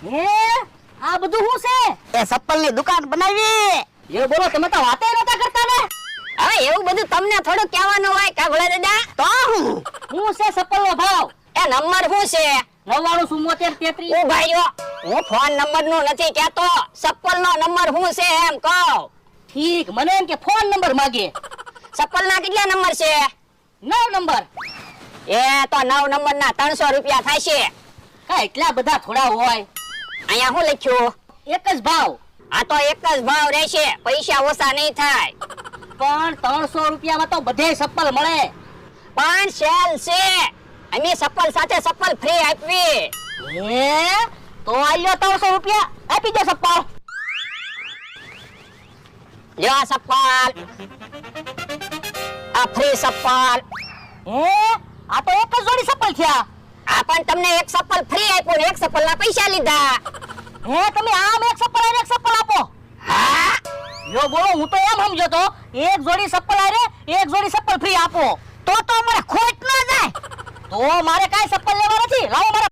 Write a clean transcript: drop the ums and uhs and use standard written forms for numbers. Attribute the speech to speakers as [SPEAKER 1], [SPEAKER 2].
[SPEAKER 1] હે આ બધું શું છે?
[SPEAKER 2] એ ચપ્પલની દુકાન બનાવી.
[SPEAKER 1] એ બોલો તમે તો વાતે નતા કરતા ને.
[SPEAKER 3] હવે એવું બધું તમને થોડું કહેવાનું હોય કાગળા દાદા?
[SPEAKER 2] તો
[SPEAKER 1] શું છે ચપ્પલનો ભાવ?
[SPEAKER 3] એ નંબર શું છે?
[SPEAKER 1] 99 74 33.
[SPEAKER 3] ઓ ભાઈઓ, હું ફોન નંબર નું નથી કહેતો, ચપ્પલ નો નંબર શું છે એમ કહો.
[SPEAKER 1] ઠીક, મને એમ કે ફોન નંબર માંગે.
[SPEAKER 3] ચપ્પલ ના કેટલા નંબર છે?
[SPEAKER 1] 9 નંબર.
[SPEAKER 3] એ તો 9 નંબર ના 300 રૂપિયા થાય છે.
[SPEAKER 1] કા એટલા બધા થોડા હોય?
[SPEAKER 3] અહીંયા શું લખ્યું?
[SPEAKER 1] એક જ ભાવ.
[SPEAKER 3] આ તો એક જ ભાવ રહેશે, પૈસા ઓછા નહીં થાય.
[SPEAKER 1] પણ 300 રૂપિયામાં તો બધે ચપ્પલ મળે.
[SPEAKER 3] પણ સેલ છે, અમે ચપ્પલ સાથે ચપ્પલ ફ્રી આપવી.
[SPEAKER 1] હે તો આલ્યો 300 રૂપિયા આપી દે ચપ્પલ.
[SPEAKER 3] જો ચપ્પલ, આ ફ્રી ચપ્પલ.
[SPEAKER 1] હે આ તો એક જ જોડી ચપ્પલ થયા.
[SPEAKER 3] આ પણ તમને એક ચપ્પલ ફ્રી આપ્યું ને એક ચપ્પલ ના પૈસા લીધા.
[SPEAKER 1] હે તમે આમ એક ચપ્પલ અને એક ચપ્પલ આપો.
[SPEAKER 3] હા,
[SPEAKER 1] યો બોલો, હું તો એમ સમજો તો એક જોડી ચપ્પલ આરે એક જોડી ચપ્પલ ફ્રી આપો.
[SPEAKER 2] તો અમારે ખોટ ન જાય.
[SPEAKER 1] તો મારે કાઈ ચપ્પલ લેવા નથી. લાવો મારા